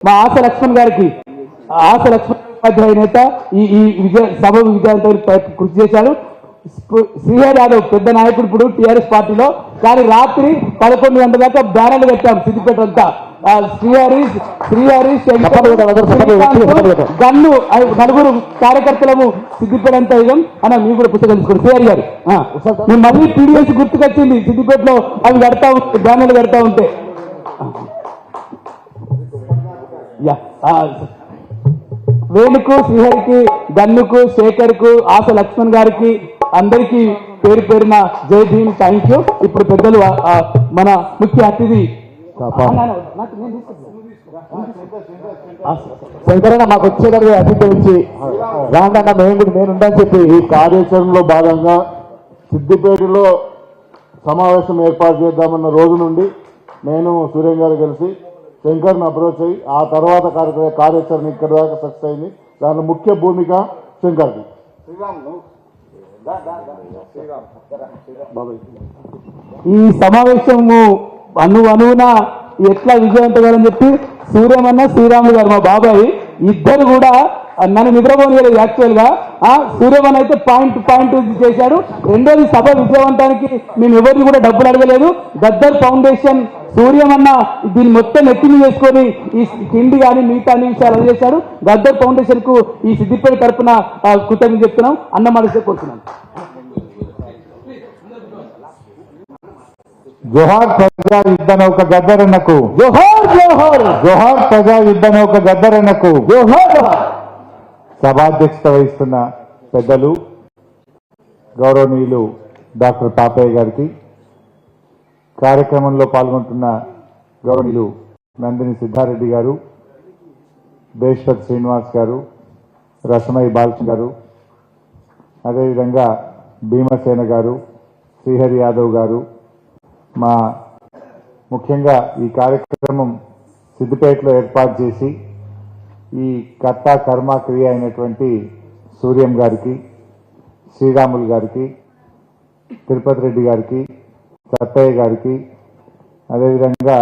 మా ఆశ లక్ష్మణ్ గారికి, ఆశ లక్ష్మణ్ ఉపాధ్యాయ నేత ఈ సభ విజయంతో కృషి చేశాడు. శ్రీహరి యాదవ్ పెద్ద నాయకుడు ఇప్పుడు టీఆర్ఎస్ పార్టీలో, కానీ రాత్రి 11 గంటల దాకా బ్యానర్లు పెట్టాం సిద్దిపేట అంతా. శ్రీహరి గన్ను నలుగురు కార్యకర్తలము సిద్దిపేట అంతా ఇదం అన్న. మీరు కూడా పుస్తకం తీసుకోండి. శ్రీహరి గారు మేము మళ్ళీ పీడిఎస్ గుర్తుకొచ్చింది. సిద్దిపేటలో అవి కడతా ఉంటే, బ్యానర్లు కడతా ఉంటే వేణుకు, శ్రీహరికి, గన్నుకు, శేఖర్కు, ఆశ లక్ష్మణ్ గారికి అందరికీ పేరు పేరున జై భీమ్, థ్యాంక్ యూ. ఇప్పుడు పెద్దలు మన ముఖ్య అతిథి శంకరన్న మాకు వచ్చేటప్పుడు అతిథి వచ్చి రాండన్న నేనుందని చెప్పి ఈ కార్యాచరణలో భాగంగా సిద్దిపేటలో సమావేశం ఏర్పాటు చేద్దామన్న రోజు నుండి నేను సూర్యం గారు కలిసి శంకర్ని అప్రోచ్ అయ్యి ఆ తర్వాత కార్యాచరణ ఇక్కడ దాకా సక్సెస్ అయింది. దాని ముఖ్య భూమిక శంకర్ది. ఈ సమావేశము అనువున ఎట్లా విజయవంతమని చెప్పి సూర్యమన్న, శ్రీరాములు గారు మా బాబాయ్ ఇద్దరు కూడా నన్ను నిద్రపోలేదు. యాక్చువల్ గా సూర్యమన్న అయితే పాయింట్ చేశాడు. రెండోది సభ విజయవంతానికి మేము ఎవరిని కూడా డబ్బులు అడగలేదు. గద్దర్ ఫౌండేషన్ సూర్యమన్న దీన్ని మొత్తం నెత్తిని చేసుకొని ఈ తిండి కానీ మిగతా అన్ని విషయాలు అందజేశాడు. గద్దర్ ఫౌండేషన్ కు ఈ సిద్దిపేట తరఫున కృతజ్ఞతలు చెప్తున్నాం. అన్న మనసే కోరుతున్నాం. జోహార్ ప్రజా యుద్ధ నౌక గద్దరన్నకు, జోహార్ జోహార్. జోహార్ ప్రజా యుద్ధ నౌక గద్దరన్నకు, జోహార్. సభాధ్యక్షత వహిస్తున్న పెద్దలు గౌరవనీయులు డాక్టర్ పాపయ్య గారికి, కార్యక్రమంలో పాల్గొంటున్న గౌరవనీయులు నందిని సిద్ధారెడ్డి గారు, దేశ్వత్ శ్రీనివాస్ గారు, రసమయ్య బాలకృష్ణ గారు, అదేవిధంగా భీమసేన గారు, శ్రీహరి యాదవ్ గారు, మా ముఖ్యంగా ఈ కార్యక్రమం సిద్దిపేటలో ఏర్పాటు చేసి ఈ కర్త కర్మ క్రియ అయినటువంటి సూర్యం గారికి, శ్రీరాములు గారికి, తిరుపతి రెడ్డి గారికి, సత్తయ్య గారికి, అదేవిధంగా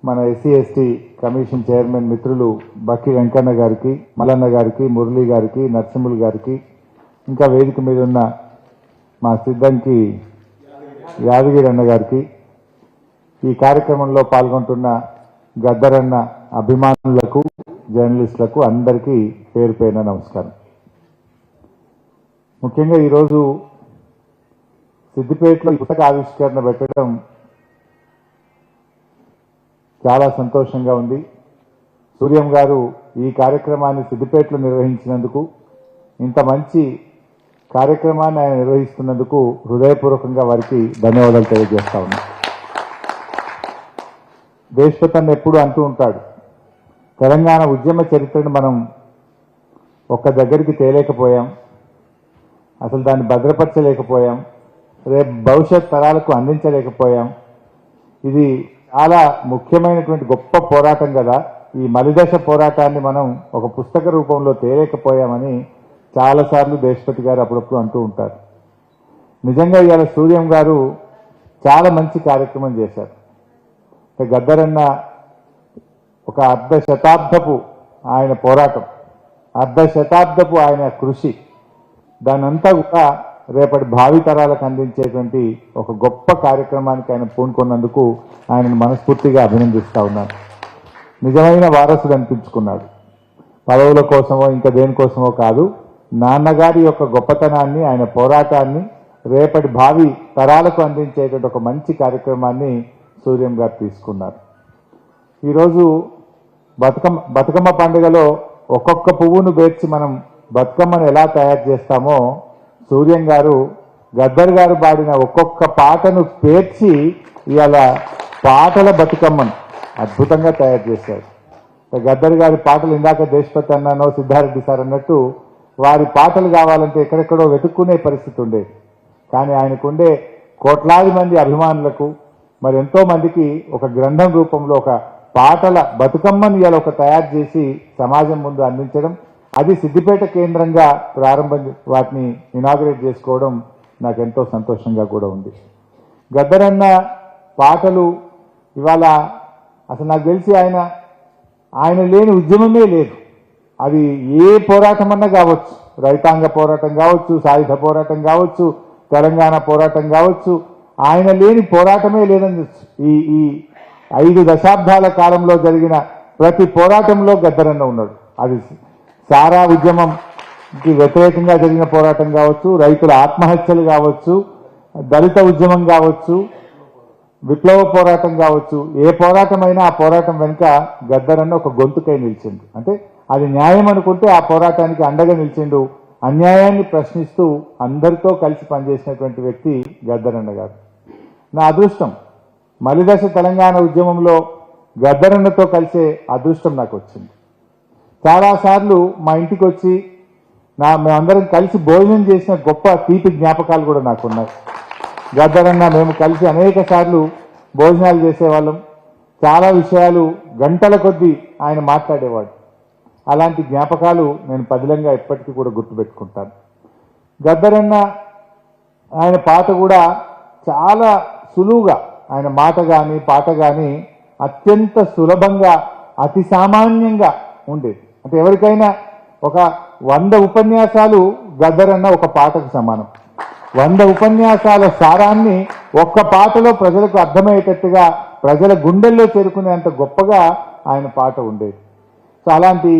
మన ఎస్సీ ఎస్టీ కమిషన్ చైర్మన్ మిత్రులు బక్కి వెంకన్న గారికి, మల్లన్న గారికి, మురళీ గారికి, నరసింహులు గారికి, ఇంకా వేదిక మీద ఉన్న మా సిద్ధంకి యాదగిరి అన్న గారికి, ఈ కార్యక్రమంలో పాల్గొంటున్న గద్దరన్న అభిమానులకు, జర్నలిస్టులకు అందరికీ పేరు పేరున నమస్కారం. ముఖ్యంగా ఈరోజు సిద్దిపేటలో పుస్తక ఆవిష్కరణ పెట్టడం చాలా సంతోషంగా ఉంది. సూర్యం గారు ఈ కార్యక్రమాన్ని సిద్దిపేటలో నిర్వహించినందుకు, ఇంత మంచి కార్యక్రమాన్ని ఆయన నిర్వహిస్తున్నందుకు హృదయపూర్వకంగా వారికి ధన్యవాదాలు తెలియజేస్తా ఉన్నా. దేశపతన్ ఎప్పుడు అంటూ ఉంటాడు, తెలంగాణ ఉద్యమ చరిత్రను మనం ఒక్క దగ్గరికి తేలేకపోయాం, అసలు దాన్ని భద్రపరచలేకపోయాం, రేపు భవిష్యత్ తరాలకు అందించలేకపోయాం. ఇది చాలా ముఖ్యమైనటువంటి గొప్ప పోరాటం కదా, ఈ మలిదశ పోరాటాన్ని మనం ఒక పుస్తక రూపంలో తేలేకపోయామని చాలాసార్లు దేశపతి గారు అప్పుడప్పుడు అంటూ ఉంటారు. నిజంగా ఇవాళ సూర్యం గారు చాలా మంచి కార్యక్రమం చేశారు. గద్దరన్న ఒక అర్ధ శతాబ్దపు ఆయన పోరాటం, అర్ధ శతాబ్దపు ఆయన కృషి, దానంతా కూడా రేపటి భావితరాలకు అందించేటువంటి ఒక గొప్ప కార్యక్రమానికి ఆయన పూనుకున్నందుకు ఆయనను మనస్ఫూర్తిగా అభినందిస్తా ఉన్నాను. నిజమైన వారసుడు అనిపించుకున్నాడు. పదవుల కోసమో ఇంకా దేనికోసమో కాదు, నాన్నగారి యొక్క గొప్పతనాన్ని, ఆయన పోరాటాన్ని రేపటి భావి తరాలకు అందించేటువంటి ఒక మంచి కార్యక్రమాన్ని సూర్యం గారు తీసుకున్నారు. ఈరోజు బతుకమ్మ పండుగలో ఒక్కొక్క పువ్వును పేర్చి మనం బతుకమ్మను ఎలా తయారు చేస్తామో, సూర్యం గారు గద్దర్ గారు పాడిన ఒక్కొక్క పాటను పేర్చి ఇవాళ పాటల బతుకమ్మను అద్భుతంగా తయారు చేశారు. గద్దర్ గారి పాటలు ఇందాక దేశపతి అన్నానో సిద్ధారెడ్డి సార్ అన్నట్టు వారి పాటలు కావాలంటే ఎక్కడెక్కడో వెతుక్కునే పరిస్థితి ఉండేది. కానీ ఆయనకుండే కోట్లాది మంది అభిమానులకు మరి ఎంతో మందికి ఒక గ్రంథం రూపంలో ఒక పాటల బతుకమ్మను ఇలా ఒక తయారు చేసి సమాజం ముందు అందించడం, అది సిద్దిపేట కేంద్రంగా వాటిని ఇనాగ్రేట్ చేసుకోవడం నాకు ఎంతో సంతోషంగా కూడా ఉంది. గద్దరన్న పాటలు ఇవాళ అసలు నాకు తెలిసి ఆయన లేని ఉద్యమమే లేదు. అది ఏ పోరాటం అన్నా కావచ్చు, రైతాంగ పోరాటం కావచ్చు, సాయుధ పోరాటం కావచ్చు, తెలంగాణ పోరాటం కావచ్చు, ఆయన లేని పోరాటమే లేదని చెప్పచ్చు. ఈ 5 దశాబ్దాల కాలంలో జరిగిన ప్రతి పోరాటంలో గద్దరన్న ఉన్నాడు. అది సారా ఉద్యమంకి వ్యతిరేకంగా జరిగిన పోరాటం కావచ్చు, రైతుల ఆత్మహత్యలు కావచ్చు, దళిత ఉద్యమం కావచ్చు, విప్లవ పోరాటం కావచ్చు, ఏ పోరాటమైనా ఆ పోరాటం వెనుక గద్దరన్న ఒక గొంతుకై నిలిచిండు. అంటే అది న్యాయం అనుకుంటే ఆ పోరాటానికి అండగా నిలిచిండు. అన్యాయాన్ని ప్రశ్నిస్తూ అందరితో కలిసి పనిచేసినటువంటి వ్యక్తి గద్దరన్న గారు. నా అదృష్టం మలిదశ తెలంగాణ ఉద్యమంలో గద్దరన్నతో కలిసే అదృష్టం నాకు వచ్చింది. చాలాసార్లు మా ఇంటికి వచ్చి మేమందరం కలిసి భోజనం చేసిన గొప్ప తీపి జ్ఞాపకాలు కూడా నాకున్నాయి. గద్దరన్న మేము కలిసి అనేక సార్లు భోజనాలు చేసేవాళ్ళం. చాలా విషయాలు గంటల కొద్దీ ఆయన మాట్లాడేవాడు. అలాంటి జ్ఞాపకాలు నేను పదిలంగా ఎప్పటికీ కూడా గుర్తుపెట్టుకుంటాను. గద్దరన్న ఆయన పాట కూడా చాలా సులువుగా, ఆయన మాట కానీ పాట కానీ అత్యంత సులభంగా అతి సామాన్యంగా ఉండేది. అంటే ఎవరికైనా ఒక 100 ఉపన్యాసాలు గద్దరన్న ఒక పాటకు సమానం. 100 ఉపన్యాసాల సారాన్ని ఒక్క పాటలో ప్రజలకు అర్థమయ్యేటట్టుగా ప్రజల గుండెల్లో చేరుకునేంత గొప్పగా ఆయన పాట ఉండేది. సో అలాంటి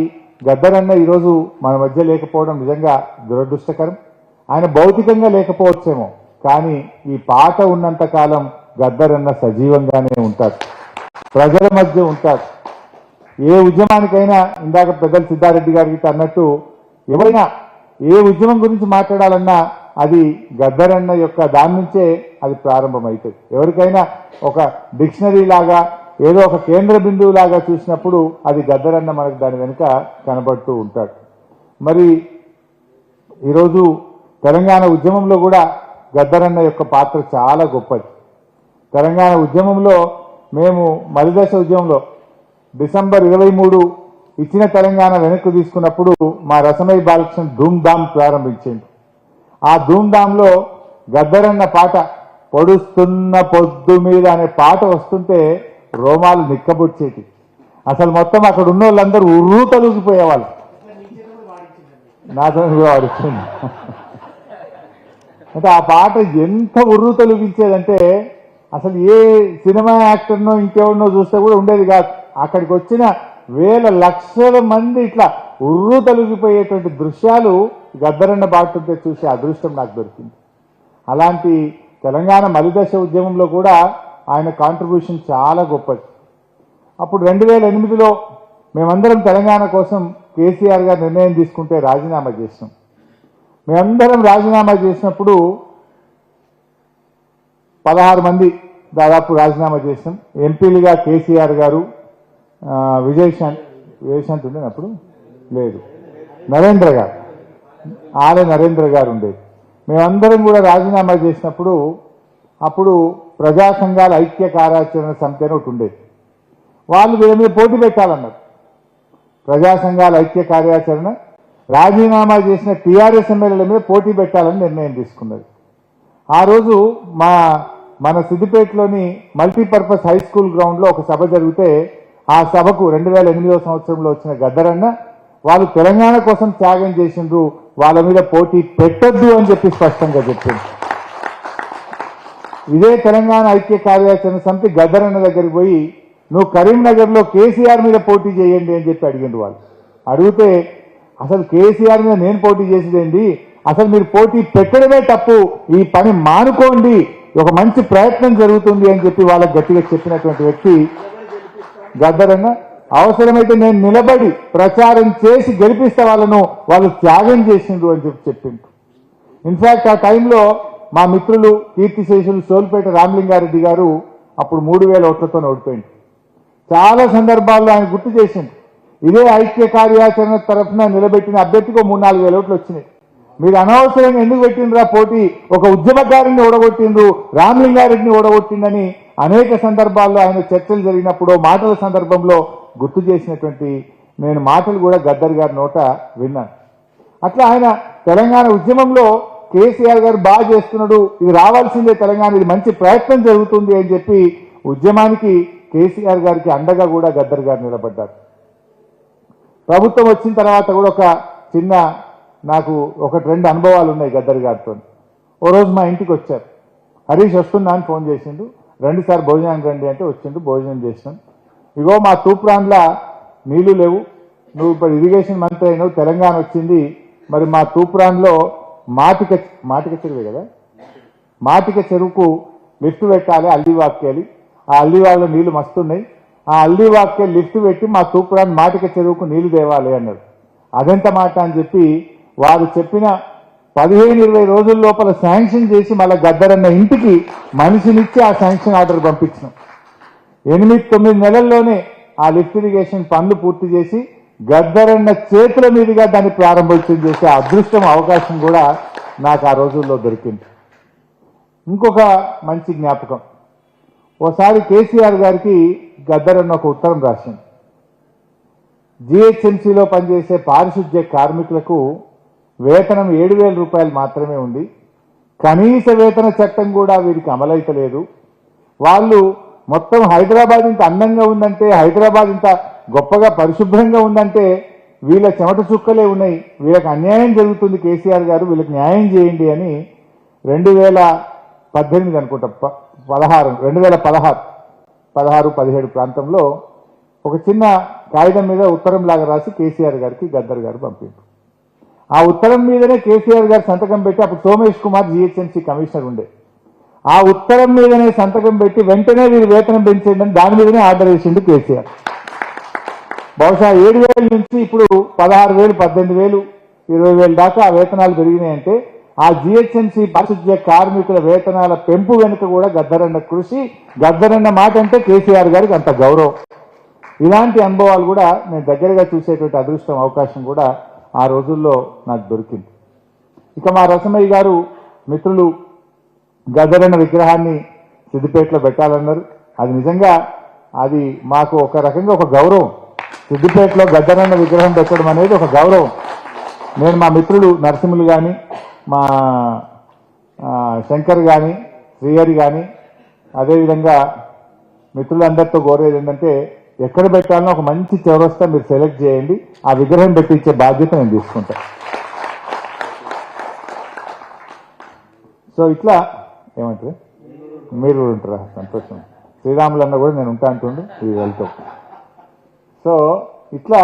గద్దరన్న ఈరోజు మన మధ్య లేకపోవడం నిజంగా దురదృష్టకరం. ఆయన భౌతికంగా లేకపోవచ్చేమో, కానీ ఈ పాట ఉన్నంత కాలం గద్దరన్న సజీవంగానే ఉంటాడు, ప్రజల మధ్య ఉంటాడు. ఏ ఉద్యమానికైనా ఇందాక పెద్దలు సిద్ధారెడ్డి గారికి అన్నట్టు ఎవరైనా ఏ ఉద్యమం గురించి మాట్లాడాలన్నా అది గద్దరన్న యొక్క దాని నుంచే అది ప్రారంభమవుతుంది. ఎవరికైనా ఒక డిక్షనరీ లాగా ఏదో ఒక కేంద్ర బిందువు లాగా చూసినప్పుడు అది గద్దరన్న మనకు దాని వెనుక కనబడుతూ ఉంటాడు. మరి ఈరోజు తెలంగాణ ఉద్యమంలో కూడా గద్దరన్న యొక్క పాత్ర చాలా గొప్పది. తెలంగాణ ఉద్యమంలో మేము మలిదశ ఉద్యమంలో డిసెంబర్ 23 ఇచ్చిన తెలంగాణ వెనక్కు తీసుకున్నప్పుడు మా రసమయ్య బాలకృష్ణ ధూమ్ధామ్ ప్రారంభించింది. ఆ ధూమ్ధామ్లో గద్దరన్న పాట పొడుస్తున్న పొద్దు మీద అనే పాట వస్తుంటే రోమాలు నిక్కబొచ్చేటి. అసలు మొత్తం అక్కడ ఉన్న వాళ్ళందరూ ఉర్రూ తొలగిపోయేవాళ్ళు. నాతో కూడా వాడిచ్చింది. అంటే ఆ పాట ఎంత ఉర్రూ తొలగించేదంటే అసలు ఏ సినిమా యాక్టర్నో ఇంకెవరినో చూస్తే కూడా ఉండేది కాదు. అక్కడికి వచ్చిన వేల లక్షల మంది ఇట్లా ఉర్రూ తొలగిపోయేటువంటి దృశ్యాలు గద్దరన్న పాడుతుంటే చూసే అదృష్టం నాకు దొరికింది. అలాంటి తెలంగాణ మలిదశ ఉద్యమంలో కూడా ఆయన కాంట్రిబ్యూషన్ చాలా గొప్పది. అప్పుడు 2008లో మేమందరం తెలంగాణ కోసం కేసీఆర్ గారు నిర్ణయం తీసుకుంటే రాజీనామా చేసినాం. మేమందరం రాజీనామా చేసినప్పుడు 16 మంది దాదాపు రాజీనామా చేసినాం. ఎంపీలుగా కేసీఆర్ గారు, విజయశాంతి ఉండేది అప్పుడు లేదు, నరేంద్ర గారు, నరేంద్ర గారు ఉండేది. మేమందరం కూడా రాజీనామా చేసినప్పుడు అప్పుడు ప్రజా సంఘాల ఐక్య కార్యాచరణ సమితి అని ఒకటి ఉండేది. వాళ్ళు వీళ్ళ మీద పోటీ పెట్టాలన్నారు. ప్రజా సంఘాల ఐక్య కార్యాచరణ రాజీనామా చేసిన టీఆర్ఎస్ ఎమ్మెల్యేల మీద పోటీ పెట్టాలని నిర్ణయం తీసుకున్నది. ఆ రోజు మన సిద్దిపేటలోని మల్టీపర్పస్ హై స్కూల్ గ్రౌండ్లో ఒక సభ జరిగితే ఆ సభకు 2008వ సంవత్సరంలో వచ్చిన గద్దరన్న వాళ్ళు తెలంగాణ కోసం త్యాగం చేసిండ్రు, వాళ్ళ మీద పోటీ పెట్టొద్దు అని చెప్పి స్పష్టంగా చెప్పింది. ఇదే తెలంగాణ ఐక్య కార్యాచరణ సమితి గద్దరన్న దగ్గరికి పోయి నువ్వు కరీంనగర్లో కేసీఆర్ మీద పోటీ చేయండి అని చెప్పి అడిగిండు. వాళ్ళు అడిగితే అసలు కేసీఆర్ మీద నేను పోటీ చేసేదేంటి, అసలు మీరు పోటీ పెట్టడమే తప్పు, ఈ పని మానుకోండి, ఒక మంచి ప్రయత్నం జరుగుతుంది అని చెప్పి వాళ్ళకి గట్టిగా చెప్పినటువంటి వ్యక్తి గద్దరన్న. అవసరమైతే నేను నిలబడి ప్రచారం చేసి గెలిపిస్తే వాళ్ళు త్యాగం చేసిండ్రు అని చెప్పి చెప్పిండ్రు. ఇన్ఫాక్ట్ ఆ టైంలో మా మిత్రులు కీర్తిశేషులు సోల్పేట రామలింగారెడ్డి గారు అప్పుడు 3000 ఓట్లతో ఓడిపోయింది. చాలా సందర్భాల్లో ఆయన గుర్తు చేసింది, ఇదే ఐక్య కార్యాచరణ తరఫున నిలబెట్టిన అభ్యర్థికి 3-4 వేల ఓట్లు వచ్చినాయి, మీరు అనవసరంగా ఎందుకు పెట్టిండ్రా పోటీ, ఒక ఉద్యమకారుని ఓడగొట్టిండ్రు, రామలింగారెడ్డిని ఓడగొట్టిండని అనేక సందర్భాల్లో ఆయన చర్చలు జరిగినప్పుడు మాటల సందర్భంలో గుర్తు చేసినటువంటి నేను మాటలు కూడా గద్దర్ గారి నోట విన్నాను. అట్లా ఆయన తెలంగాణ ఉద్యమంలో కేసీఆర్ గారు బాగా చేస్తున్నాడు, ఇది రావాల్సిందే తెలంగాణ, ఇది మంచి ప్రయత్నం జరుగుతుంది అని చెప్పి ఉద్యమానికి కేసీఆర్ గారికి అండగా కూడా గద్దర్ గారు నిలబడ్డారు. ప్రభుత్వం వచ్చిన తర్వాత కూడా ఒక చిన్న నాకు ఒకటి రెండు అనుభవాలు ఉన్నాయి గద్దర్ గారితో. ఓ రోజు మా ఇంటికి వచ్చారు. హరీష్ వస్తున్నా అని ఫోన్ చేసిండు. రండి సార్ భోజనానికి రండి అంటే వచ్చిండు. భోజనం చేసినాం. ఇగో మా తూప్రాన్లా నీళ్లు లేవు, నువ్వు ఇప్పుడు ఇరిగేషన్ మంత్రి అయినావు, తెలంగాణ వచ్చింది, మరి మా తూప్రాన్లో మాటిక చెరువే కదా, మాటిక చెరువుకు లిఫ్ట్ పెట్టాలి, అల్లివాక్కేలి. ఆ అల్లివాళ్ళలో నీళ్లు మస్తున్నాయి, ఆ అల్లివాక్కే లిఫ్ట్ పెట్టి మా తూప్రాన్ మాటిక చెరువుకు నీళ్లు తేవాలి అన్నాడు. అదెంత మాట అని చెప్పి వారు చెప్పిన 15-20 రోజుల లోపల శాంక్షన్ చేసి మళ్ళీ గద్దరన్న ఇంటికి మనిషినిచ్చి ఆ శాంక్షన్ ఆర్డర్ పంపించినాం. 8-9 నెలల్లోనే ఆ లిఫ్ట్ ఇరిగేషన్ పనులు పూర్తి చేసి గద్దరన్న చేతుల మీదుగా దాన్ని ప్రారంభోత్సవం చేసే అదృష్టం అవకాశం కూడా నాకు ఆ రోజుల్లో దొరికింది. ఇంకొక మంచి జ్ఞాపకం, ఓసారి కేసీఆర్ గారికి గద్దరన్న ఒక ఉత్తరం రాసింది. జిహెచ్ఎంసీలో పనిచేసే పారిశుద్ధ్య కార్మికులకు వేతనం 7,000 రూపాయలు మాత్రమే ఉంది, కనీస వేతన చట్టం కూడా వీరికి అమలైతలేదు. వాళ్ళు మొత్తం హైదరాబాద్ ఇంత అందంగా ఉందంటే, హైదరాబాద్ ఇంత గొప్పగా పరిశుభ్రంగా ఉందంటే వీళ్ళ చెమట చుక్కలే ఉన్నాయి, వీళ్ళకి అన్యాయం జరుగుతుంది కేసీఆర్ గారు, వీళ్ళకి న్యాయం చేయండి అని 2018 అనుకుంటా 2016-17 ప్రాంతంలో ఒక చిన్న కాగితం మీద ఉత్తరం లాగా రాసి కేసీఆర్ గారికి గద్దర్ గారు పంపించారు. ఆ ఉత్తరం మీదనే కేసీఆర్ గారు సంతకం పెట్టి, అప్పుడు సోమేష్ కుమార్ జిహెచ్ఎంసీ కమిషనర్ ఉండే, ఆ ఉత్తరం మీదనే సంతకం పెట్టి వెంటనే వీరు వేతనం పెంచేయండి అని దాని మీదనే ఆర్డర్ వేసిండు కేసీఆర్. బహుశా 7,000 నుంచి ఇప్పుడు 16,000, 18,000, 20,000 దాకా ఆ వేతనాలు పెరిగినాయంటే ఆ జిహెచ్ఎంసీ పారిశుద్ధ్య కార్మికుల వేతనాల పెంపు వెనుక కూడా గద్దరన్న కృషి, గద్దరన్న మాట అంటే కేసీఆర్ గారికి అంత గౌరవం. ఇలాంటి అనుభవాలు కూడా నేను దగ్గరగా చూసేటువంటి అదృష్టం అవకాశం కూడా ఆ రోజుల్లో నాకు దొరికింది. ఇక మా రసమయ్య గారు మిత్రులు గద్దరన్న విగ్రహాన్ని సిద్దిపేటలో పెట్టాలన్నారు. అది నిజంగా అది మాకు ఒక రకంగా ఒక గౌరవం. సిద్దిపేటలో గద్దరన్న విగ్రహం పెట్టడం అనేది ఒక గౌరవం. నేను మా మిత్రులు నరసింహులు కానీ, మా శంకర్ కానీ, శ్రీహరి కానీ, అదేవిధంగా మిత్రులందరితో కోరేది ఏంటంటే ఎక్కడ పెట్టాలనో ఒక మంచి చౌరస్తా మీరు సెలెక్ట్ చేయండి, ఆ విగ్రహం పెట్టించే బాధ్యత నేను తీసుకుంటాను. సో ఇట్లా ఏమంటారు, మీరు కూడా ఉంటారా? సంతోషం. శ్రీరాములన్న కూడా నేను ఉంటా అంటుండు, ఇది వెళ్తాం. సో ఇట్లా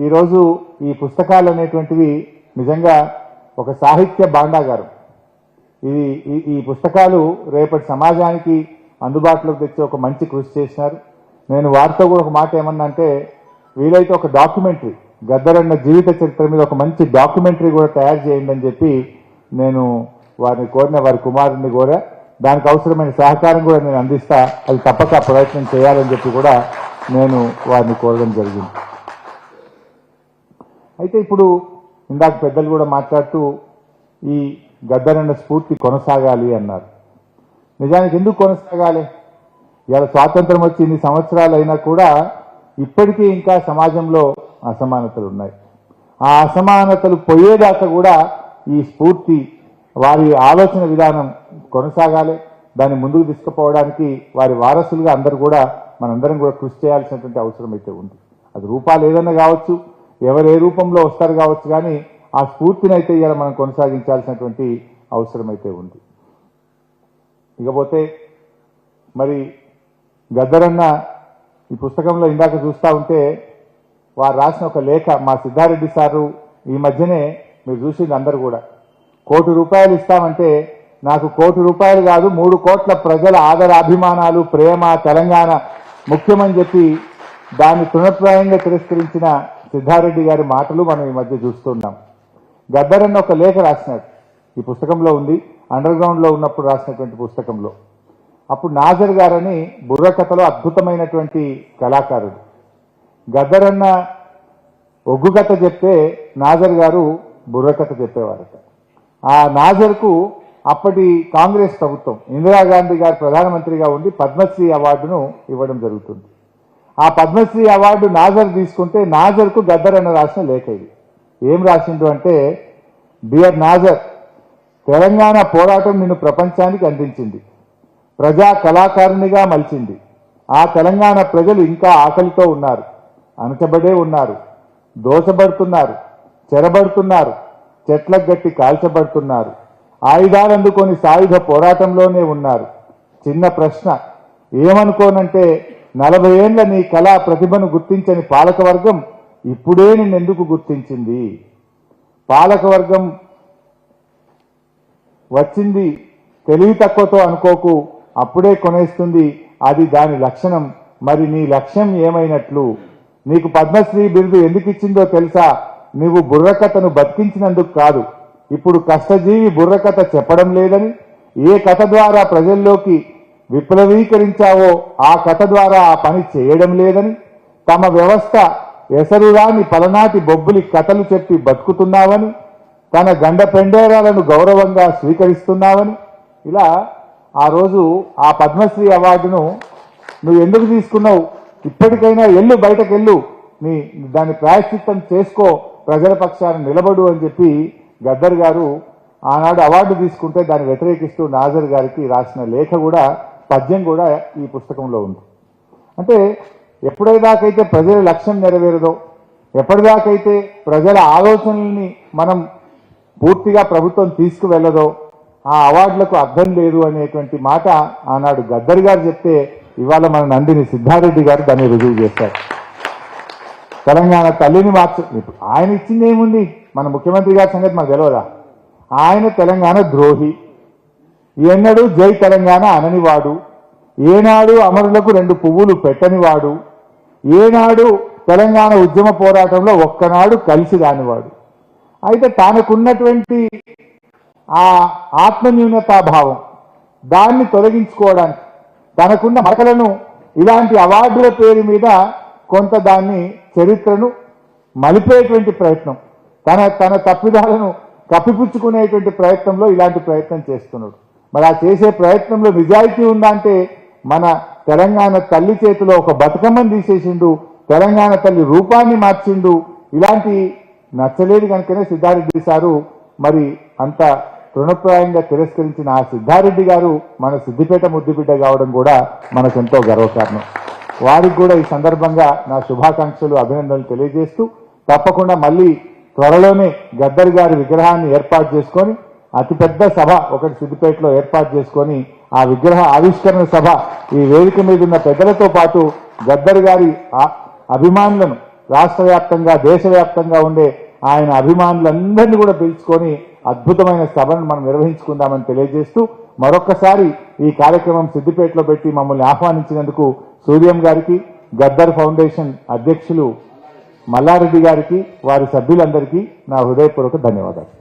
ఈరోజు ఈ పుస్తకాలు అనేటువంటివి నిజంగా ఒక సాహిత్య భాండాగారం. ఈ పుస్తకాలు రేపటి సమాజానికి అందుబాటులోకి తెచ్చి ఒక మంచి కృషి చేసినారు. నేను వారితో కూడా ఒక మాట ఏమన్నా అంటే, వీలైతే ఒక డాక్యుమెంటరీ, గద్దరన్న జీవిత చరిత్ర మీద ఒక మంచి డాక్యుమెంటరీ కూడా తయారు చేయండి అని చెప్పి నేను వారిని కోరిన, వారి కుమారుడిని కోరా. దానికి అవసరమైన సహకారం కూడా నేను అందిస్తా, అది తప్పక ప్రయత్నం చేయాలని చెప్పి కూడా నేను వారిని కోరడం జరిగింది. అయితే ఇప్పుడు ఇందాక పెద్దలు కూడా మాట్లాడుతూ ఈ గద్దరన్న స్ఫూర్తి కొనసాగాలి అన్నారు. నిజానికి ఎందుకు కొనసాగాలి? ఇవాళ స్వాతంత్రం వచ్చి ఇన్ని సంవత్సరాలు అయినా కూడా ఇప్పటికీ ఇంకా సమాజంలో అసమానతలు ఉన్నాయి. ఆ అసమానతలు పోయేదాకా కూడా ఈ స్ఫూర్తి, వారి ఆలోచన విధానం కొనసాగాలి. దాన్ని ముందుకు తీసుకుపోవడానికి వారి వారసులుగా అందరూ కూడా మనందరం కూడా కృషి చేయాల్సినటువంటి అవసరం అయితే ఉంది. అది రూపాలు ఏదన్నా కావచ్చు, ఎవరు ఏ రూపంలో వస్తారు కావచ్చు, కానీ ఆ స్ఫూర్తిని అయితే ఇవాళ మనం కొనసాగించాల్సినటువంటి అవసరం అయితే ఉంది. ఇకపోతే మరి గద్దరన్న ఈ పుస్తకంలో ఇందాక చూస్తూ ఉంటే వారు రాసిన ఒక లేఖ, మా సిద్ధారెడ్డి సారు ఈ మధ్యనే మీరు చూసింది అందరు కూడా, 1 కోటి రూపాయలు ఇస్తామంటే నాకు 1 కోటి రూపాయలు కాదు 3 కోట్ల ప్రజల ఆదరాభిమానాలు, ప్రేమ, తెలంగాణ ముఖ్యమని చెప్పి దాన్ని తృణప్రాయంగా తిరస్కరించిన సిద్ధారెడ్డి గారి మాటలు మనం ఈ మధ్య చూస్తున్నాం. గద్దరన్న ఒక లేఖ రాసినాడు, ఈ పుస్తకంలో ఉంది, అండర్ గ్రౌండ్లో ఉన్నప్పుడు రాసినటువంటి పుస్తకంలో. అప్పుడు నాజర్ గారని బుర్రకథలో అద్భుతమైనటువంటి కళాకారుడు. గద్దరన్న ఒగ్గు కథ చెప్తే నాజర్ గారు బుర్రకథ చెప్పేవారట. ఆ నాజర్కు అప్పటి కాంగ్రెస్ ప్రభుత్వం, ఇందిరాగాంధీ గారు ప్రధానమంత్రిగా ఉండి పద్మశ్రీ అవార్డును ఇవ్వడం జరుగుతుంది. ఆ పద్మశ్రీ అవార్డు నాజర్ తీసుకుంటే నాజర్కు గద్దరన్న రాసిన లేఖ ఇది. ఏం రాసిండు అంటే, డియర్ నాజర్, తెలంగాణ పోరాటం నిన్ను ప్రపంచానికి అందించింది, ప్రజా కళాకారునిగా మలిచింది, ఆ తెలంగాణ ప్రజలు ఇంకా ఆకలితో ఉన్నారు, అణచబడే ఉన్నారు, దోచబడుతున్నారు, చెరబడుతున్నారు, చెట్లకు గట్టి కాల్చబడుతున్నారు, ఆయుధాలు అందుకొని సాయుధ పోరాటంలోనే ఉన్నారు. చిన్న ప్రశ్న, ఏమనుకోనంటే 40 ఏళ్ల నీ కళా ప్రతిభను గుర్తించని పాలకవర్గం ఇప్పుడే నిన్నెందుకు గుర్తించింది? పాలకవర్గం వచ్చింది తెలివి తక్కువతో అనుకోకు, అప్పుడే కొనేస్తుంది, అది దాని లక్షణం. మరి నీ లక్ష్యం ఏమైనట్లు? నీకు పద్మశ్రీ బిరుదు ఎందుకు ఇచ్చిందో తెలుసా? నువ్వు బుర్రకథను బతికించినందుకు కాదు. ఇప్పుడు కష్టజీవి బుర్రకథ చెప్పడం లేదని, ఏ కథ ద్వారా ప్రజల్లోకి విప్లవీకరించావో ఆ కథ ద్వారా ఆ పని చేయడం లేదని, తమ వ్యవస్థ ఎసరురాని పలనాటి బొబ్బులి కథలు చెప్పి బతుకుతున్నావని, తన గండ పెండేరాలను గౌరవంగా స్వీకరిస్తున్నావని, ఇలా ఆ రోజు ఆ పద్మశ్రీ అవార్డును నువ్వు ఎందుకు తీసుకున్నావు? ఇప్పటికైనా ఎల్లు, బయటకెళ్ళు, దాన్ని ప్రాయశ్చిత్తం చేసుకో, ప్రజల పక్షాన నిలబడు అని చెప్పి గద్దర్ గారు ఆనాడు అవార్డు తీసుకుంటే దాన్ని వ్యతిరేకిస్తూ నాజర్ గారికి రాసిన లేఖ కూడా, పద్యం కూడా ఈ పుస్తకంలో ఉంది. అంటే ఎప్పుడైదాకైతే ప్రజల లక్ష్యం నెరవేరదో, ఎప్పటిదాకైతే ప్రజల ఆలోచనల్ని మనం పూర్తిగా ప్రభుత్వం తీసుకువెళ్ళదో ఆ అవార్డులకు అర్థం లేదు అనేటువంటి మాట ఆనాడు గద్దర్ గారు చెప్తే, ఇవాళ మన నందిని సిద్ధారెడ్డి గారు దాన్ని రుజువు చేశారు. తెలంగాణ తల్లిని ఆయన ఇచ్చింది ఏముంది? మన ముఖ్యమంత్రి గారి సంగతి మనకు తెలియదా? ఆయన తెలంగాణ ద్రోహి, ఎన్నడూ జై తెలంగాణ అననివాడు, ఏనాడు అమరులకు 2 పువ్వులు పెట్టనివాడు, ఏనాడు తెలంగాణ ఉద్యమ పోరాటంలో ఒక్కనాడు కలిసి రానివాడు. అయితే తనకున్నటువంటి ఆ ఆత్మన్యూనతాభావం దాన్ని తొలగించుకోవడానికి తనకున్న మరకలను ఇలాంటి అవార్డుల పేరు మీద కొంత దాన్ని చరిత్రను మలిపేటువంటి ప్రయత్నం, తన తప్పిదాలను కప్పిపుచ్చుకునేటువంటి ప్రయత్నంలో ఇలాంటి ప్రయత్నం చేస్తున్నాడు. మరి ఆ చేసే ప్రయత్నంలో నిజాయితీ ఉందా అంటే, మన తెలంగాణ తల్లి చేతిలో ఒక బతుకమ్మని తీసేసిండు, తెలంగాణ తల్లి రూపాన్ని మార్చిండు. ఇలాంటి నచ్చలేదు కనుకనే సిద్ధారెడ్డి సారు మరి అంత తృణప్రాయంగా తిరస్కరించిన ఆ సిద్ధారెడ్డి గారు మన సిద్దిపేట ముద్దుబిడ్డ కావడం కూడా మనకెంతో గర్వకారణం. వారికి కూడా ఈ సందర్భంగా నా శుభాకాంక్షలు, అభినందనలు తెలియజేస్తూ, తప్పకుండా మళ్ళీ త్వరలోనే గద్దర్ గారి విగ్రహాన్ని ఏర్పాటు చేసుకొని అతిపెద్ద సభ ఒకటి సిద్దిపేటలో ఏర్పాటు చేసుకొని ఆ విగ్రహ ఆవిష్కరణ సభ ఈ వేదిక మీద ఉన్న పెద్దలతో పాటు గద్దర్ గారి అభిమానులను రాష్ట్ర వ్యాప్తంగా, దేశవ్యాప్తంగా ఉండే ఆయన అభిమానులందరినీ కూడా పిలుచుకొని అద్భుతమైన సభను మనం నిర్వహించుకుందామని తెలియజేస్తూ, మరొక్కసారి ఈ కార్యక్రమం సిద్దిపేటలో పెట్టి మమ్మల్ని ఆహ్వానించినందుకు సూర్యం గారికి, గద్దర్ ఫౌండేషన్ అధ్యక్షులు మల్లారెడ్డి గారికి, వారి సభ్యులందరికీ నా హృదయపూర్వక ధన్యవాదాలు.